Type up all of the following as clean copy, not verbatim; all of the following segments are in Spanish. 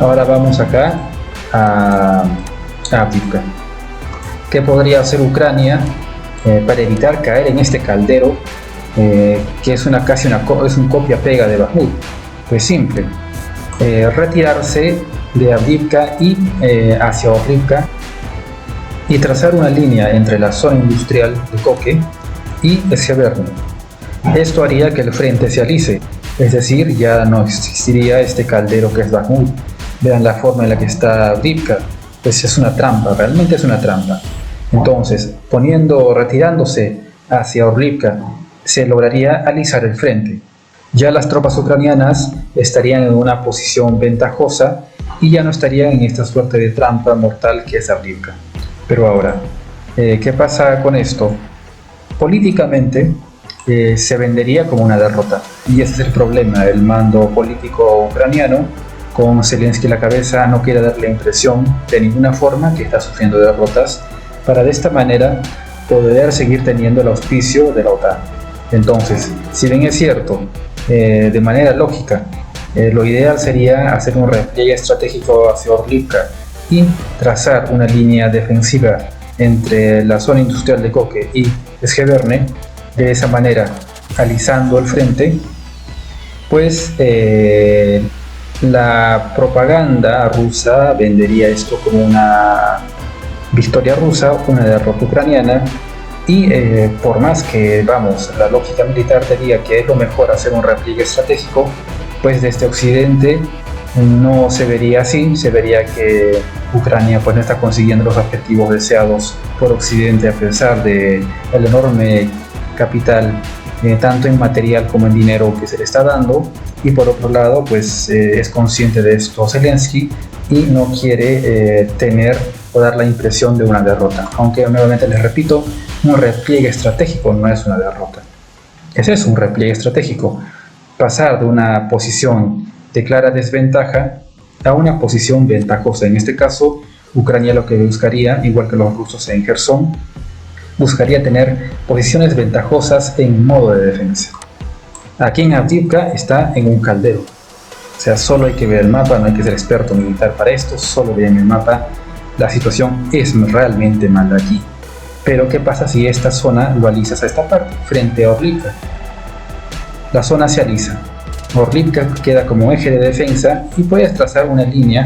Ahora vamos acá a Avdiivka. ¿Qué podría hacer Ucrania para evitar caer en este caldero que es es un copia-pega de Bakhmut? Pues simple, retirarse de Avdiivka y hacia Orlivka y trazar una línea entre la zona industrial de Koke y Skhiverny. Esto haría que el frente se alice, es decir, ya no existiría este caldero que es Bakhmut. Vean la forma en la que está Avdiivka, pues es una trampa, realmente es una trampa. Entonces, retirándose hacia Orlivka, se lograría alisar el frente. Ya las tropas ucranianas estarían en una posición ventajosa y ya no estarían en esta suerte de trampa mortal que es Avdiivka. Pero ahora, ¿qué pasa con esto? Políticamente se vendería como una derrota, y ese es el problema. El mando político ucraniano, con Zelensky a la cabeza, no quiere dar la impresión de ninguna forma que está sufriendo derrotas, para de esta manera poder seguir teniendo el auspicio de la OTAN. Entonces, si bien es cierto, de manera lógica, lo ideal sería hacer un repliegue estratégico hacia Orlivka y trazar una línea defensiva entre la zona industrial de Koke y Skhiverny, de esa manera alisando el frente, pues la propaganda rusa vendería esto como una victoria rusa, una derrota ucraniana, y por más que, la lógica militar diría que es lo mejor hacer un repliegue estratégico, pues desde Occidente no se vería así. Se vería que Ucrania pues no está consiguiendo los objetivos deseados por Occidente, a pesar de el enorme capital, tanto en material como en dinero, que se le está dando. Y por otro lado, pues es consciente de esto Zelensky y no quiere tener o dar la impresión de una derrota, aunque nuevamente les repito, un repliegue estratégico no es una derrota. Ese es un repliegue estratégico, pasar de una posición de clara desventaja a una posición ventajosa. En este caso, Ucrania lo que buscaría, igual que los rusos en Gerson, buscaría tener posiciones ventajosas en modo de defensa. Aquí en Avdiivka está en un caldero, o sea, solo hay que ver el mapa, no hay que ser experto militar para esto, solo vean el mapa, la situación es realmente mala aquí. Pero ¿qué pasa si esta zona lo alisas a esta parte, frente a Orlivka? La zona se alisa, Orlivka queda como eje de defensa y puedes trazar una línea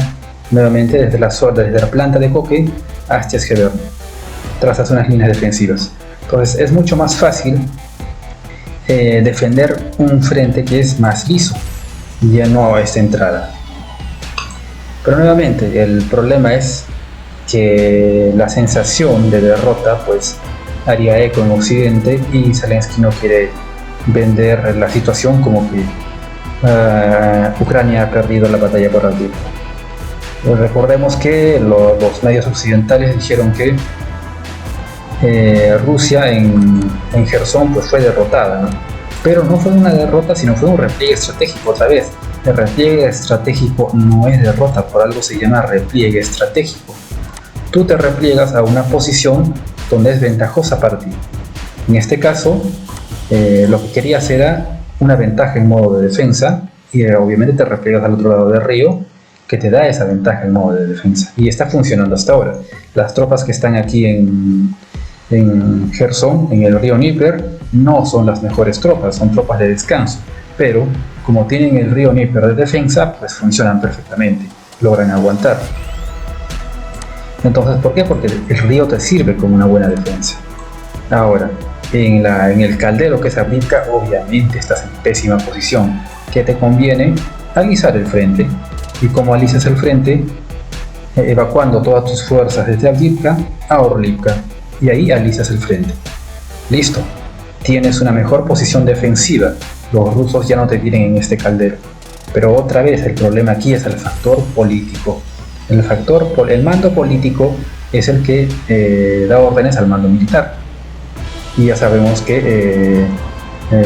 nuevamente desde la planta de Koke hasta Skhiverny. Trazas unas líneas defensivas. Entonces es mucho más fácil defender un frente que es más liso, ya no a esta entrada. Pero nuevamente el problema es que la sensación de derrota pues haría eco en Occidente y Zelensky no quiere vender la situación como que Ucrania ha perdido la batalla por Avdiivka. Recordemos que los medios occidentales dijeron que Rusia en Gerson pues fue derrotada, ¿no? Pero no fue una derrota, sino fue un repliegue estratégico otra vez. El repliegue estratégico no es derrota, por algo se llama repliegue estratégico. Tú te repliegas a una posición donde es ventajosa para ti. En este caso, lo que querías era una ventaja en modo de defensa y obviamente te repliegas al otro lado del río, que te da esa ventaja en modo de defensa. Y está funcionando hasta ahora. Las tropas que están aquí en Gerson, en el río Dnieper, no son las mejores tropas, son tropas de descanso. Pero como tienen el río Dnieper de defensa, pues funcionan perfectamente, logran aguantar. Entonces, ¿por qué? Porque el río te sirve como una buena defensa. Ahora, en el caldero que es Avdiivka, obviamente estás en pésima posición. ¿Qué te conviene? Alisar el frente. ¿Y cómo alisas el frente? Evacuando todas tus fuerzas desde Avdiivka a Orlivka. Y ahí alisas el frente. Listo. Tienes una mejor posición defensiva. Los rusos ya no te tienen en este caldero. Pero otra vez, el problema aquí es el factor político. El mando político es el que da órdenes al mando militar. Y ya sabemos que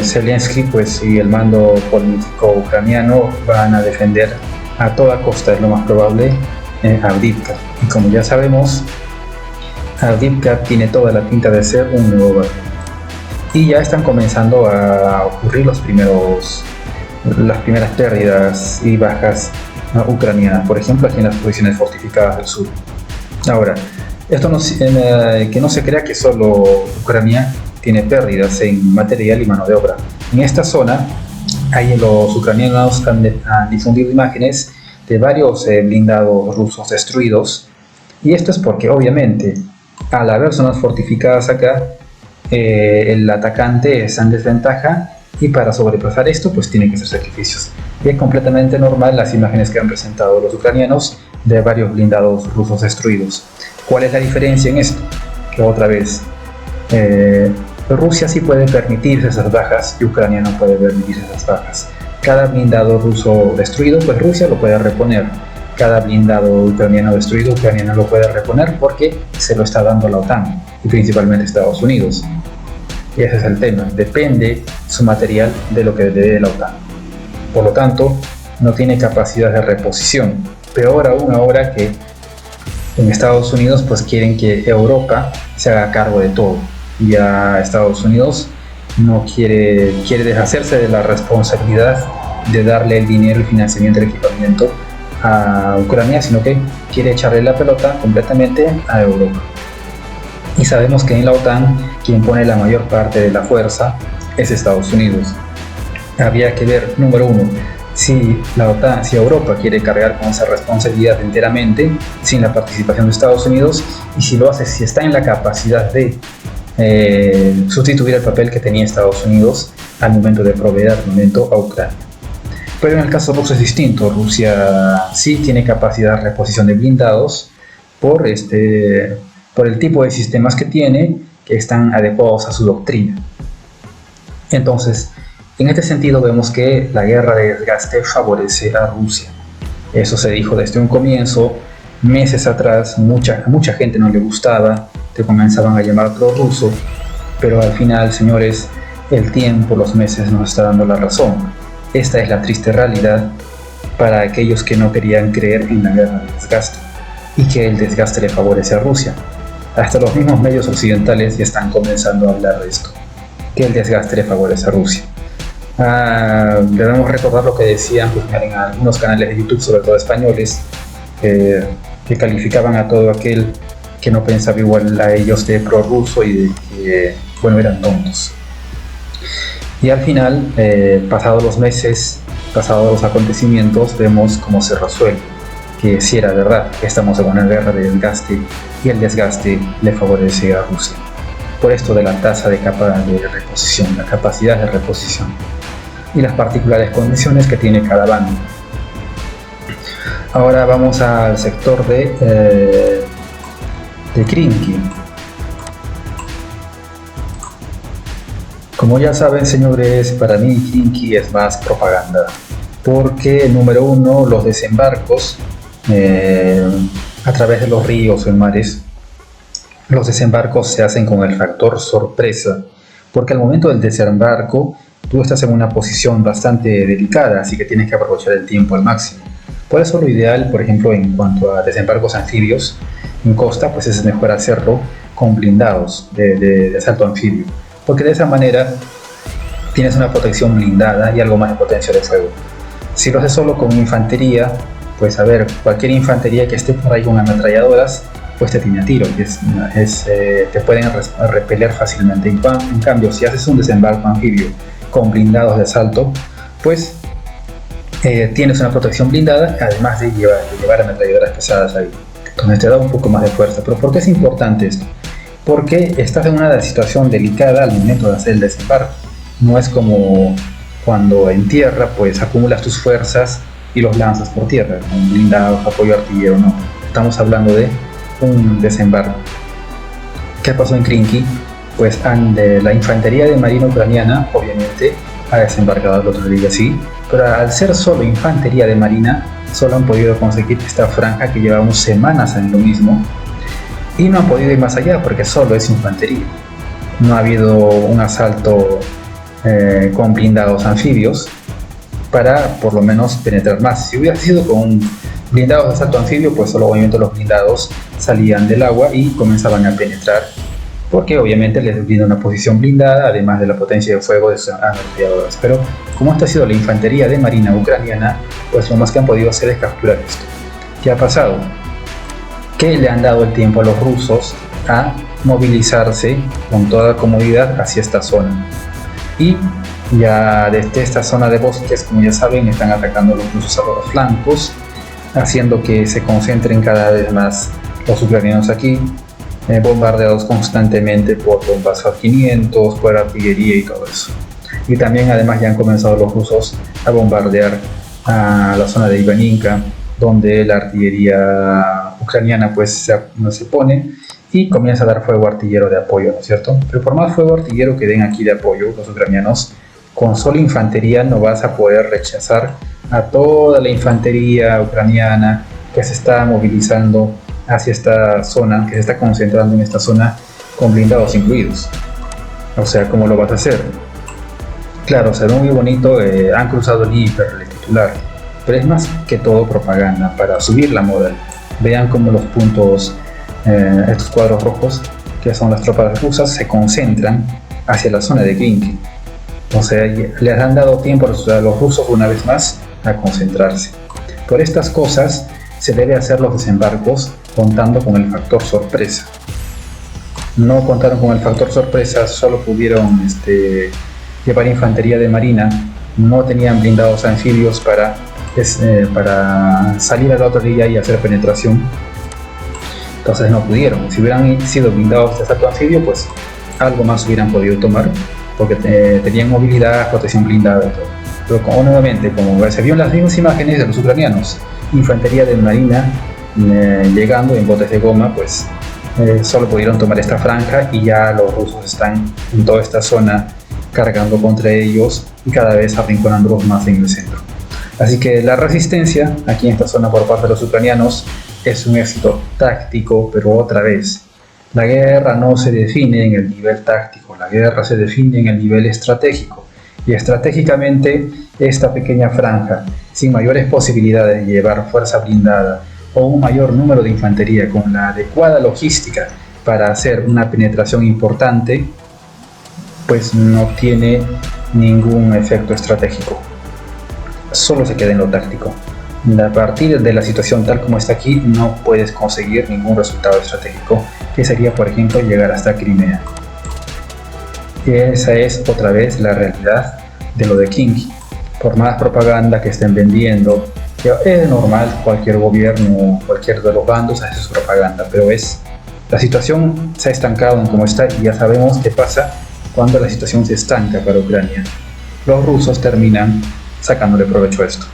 Zelensky pues, y el mando político ucraniano van a defender a toda costa, es lo más probable, Avdiivka. Y como ya sabemos, Avdiivka tiene toda la pinta de ser un nuevo barrio. Y ya están comenzando a ocurrir las primeras pérdidas y bajas ucranianas, por ejemplo aquí en las posiciones fortificadas del sur. Ahora, esto que no se crea que solo Ucrania tiene pérdidas en material y mano de obra. En esta zona, ahí los ucranianos han difundido imágenes de varios blindados rusos destruidos, y esto es porque obviamente al haber zonas fortificadas acá, el atacante está en desventaja, y para sobrepasar esto pues tiene que hacer sacrificios. Y es completamente normal las imágenes que han presentado los ucranianos de varios blindados rusos destruidos. ¿Cuál es la diferencia en esto? Que otra vez, Rusia sí puede permitirse esas bajas y Ucrania no puede permitirse esas bajas. Cada blindado ruso destruido, pues Rusia lo puede reponer. Cada blindado ucraniano destruido, Ucrania no lo puede reponer porque se lo está dando la OTAN y principalmente Estados Unidos. Y ese es el tema, depende su material de lo que le dé la OTAN. Por lo tanto, no tiene capacidad de reposición. Peor aún ahora que en Estados Unidos pues quieren que Europa se haga cargo de todo. Y a Estados Unidos no quiere deshacerse de la responsabilidad de darle el dinero, el financiamiento, el equipamiento a Ucrania, sino que quiere echarle la pelota completamente a Europa. Y sabemos que en la OTAN quien pone la mayor parte de la fuerza es Estados Unidos. Habría que ver, número uno, si Europa quiere cargar con esa responsabilidad enteramente sin la participación de Estados Unidos, y si lo hace, si está en la capacidad de sustituir el papel que tenía Estados Unidos al momento de proveer armamento a Ucrania. Pero en el caso ruso es distinto. Rusia sí tiene capacidad de reposición de blindados por el tipo de sistemas que tiene, que están adecuados a su doctrina. Entonces, en este sentido vemos que la guerra de desgaste favorece a Rusia. Eso se dijo desde un comienzo. Meses atrás mucha gente no le gustaba, te comenzaban a llamar prorruso, pero al final, señores, el tiempo, los meses nos está dando la razón. Esta es la triste realidad para aquellos que no querían creer en la guerra de desgaste y que el desgaste le favorece a Rusia. Hasta los mismos medios occidentales ya están comenzando a hablar de esto, que el desgaste le favorece a Rusia. Debemos recordar lo que decían en algunos canales de YouTube, sobre todo españoles, que calificaban a todo aquel que no pensaba igual a ellos de prorruso y de que, eran tontos. Y al final, pasados los meses, pasados los acontecimientos, vemos cómo se resuelve, que sí era verdad, que estamos en una guerra de desgaste y el desgaste le favorece a Rusia. Por esto de la tasa de reposición, la capacidad de reposición y las particulares condiciones que tiene cada bando. Ahora vamos al sector de Krinky. Como ya saben, señores, para mí Krinky es más propaganda, porque número uno, los desembarcos a través de los ríos o en mares, los desembarcos se hacen con el factor sorpresa, porque al momento del desembarco tú estás en una posición bastante delicada, así que tienes que aprovechar el tiempo al máximo. Por eso lo ideal, por ejemplo, en cuanto a desembarcos anfibios en costa, pues es mejor hacerlo con blindados de asalto anfibio, porque de esa manera tienes una protección blindada y algo más de potencia de fuego. Si lo haces solo con infantería, pues a ver, cualquier infantería que esté por ahí con ametralladoras, pues te tiene a tiro, te pueden repeler fácilmente. En cambio, si haces un desembarco anfibio con blindados de asalto, pues tienes una protección blindada, además de llevar ametralladoras pesadas ahí. Entonces te da un poco más de fuerza. ¿Pero por qué es importante esto? Porque estás en una situación delicada al momento de hacer el desembarco. No es como cuando en tierra pues acumulas tus fuerzas y los lanzas por tierra, con blindados, apoyo artillero, no. Estamos hablando de un desembarco. ¿Qué pasó en Krinky? Pues la infantería de marina ucraniana obviamente ha desembarcado el otro día, sí, pero al ser solo infantería de marina, solo han podido conseguir esta franja que llevamos semanas en lo mismo, y no han podido ir más allá porque solo es infantería. No ha habido un asalto con blindados anfibios para por lo menos penetrar más. Si hubiera sido con blindados de asalto anfibio, pues solo obviamente los blindados salían del agua y comenzaban a penetrar porque obviamente les brinda una posición blindada, además de la potencia de fuego de sus ametralladoras. Pero como esta ha sido la infantería de marina ucraniana, pues lo más que han podido hacer es capturar esto. ¿Qué ha pasado? Que le han dado el tiempo a los rusos a movilizarse con toda comodidad hacia esta zona. Y ya desde esta zona de bosques, como ya saben, están atacando los rusos a los flancos, haciendo que se concentren cada vez más los ucranianos aquí, bombardeados constantemente por bombas A-500, por artillería y todo eso. Y también además ya han comenzado los rusos a bombardear a la zona de Ivaninka, donde la artillería ucraniana pues se pone y comienza a dar fuego artillero de apoyo, ¿no es cierto? Pero por más fuego artillero que den aquí de apoyo los ucranianos, con solo infantería no vas a poder rechazar a toda la infantería ucraniana que se está movilizando hacia esta zona, que se está concentrando en esta zona con blindados incluidos. O sea, ¿cómo lo vas a hacer? Claro, se ve muy bonito, han cruzado el titular, pero es más que todo propaganda para subir la moral. Vean cómo los puntos, estos cuadros rojos, que son las tropas rusas, se concentran hacia la zona de Klinki. O sea, les han dado tiempo a los rusos una vez más a concentrarse. Por estas cosas se debe hacer los desembarcos contando con el factor sorpresa. No contaron con el factor sorpresa, solo pudieron llevar infantería de marina, no tenían blindados anfibios para salir a la otra orilla y hacer penetración. Entonces no pudieron. Si hubieran sido blindados de asalto anfibio, pues algo más hubieran podido tomar, porque tenían movilidad, protección blindada y todo. Pero nuevamente, como se vio en las mismas imágenes de los ucranianos, infantería de marina llegando en botes de goma, pues solo pudieron tomar esta franja y ya los rusos están en toda esta zona cargando contra ellos y cada vez arrinconándolos más en el centro. Así que la resistencia aquí en esta zona por parte de los ucranianos es un éxito táctico, pero otra vez, la guerra no se define en el nivel táctico, la guerra se define en el nivel estratégico. Y estratégicamente esta pequeña franja, sin mayores posibilidades de llevar fuerza blindada o un mayor número de infantería con la adecuada logística para hacer una penetración importante, pues no tiene ningún efecto estratégico, solo se queda en lo táctico. A partir de la situación tal como está aquí, no puedes conseguir ningún resultado estratégico, que sería, por ejemplo, llegar hasta Crimea. Y esa es otra vez la realidad de lo de Klinki. Por más propaganda que estén vendiendo, que es normal, cualquier gobierno, cualquier de los bandos hace su propaganda, pero la situación se ha estancado en cómo está y ya sabemos qué pasa cuando la situación se estanca para Ucrania. Los rusos terminan sacándole provecho a esto.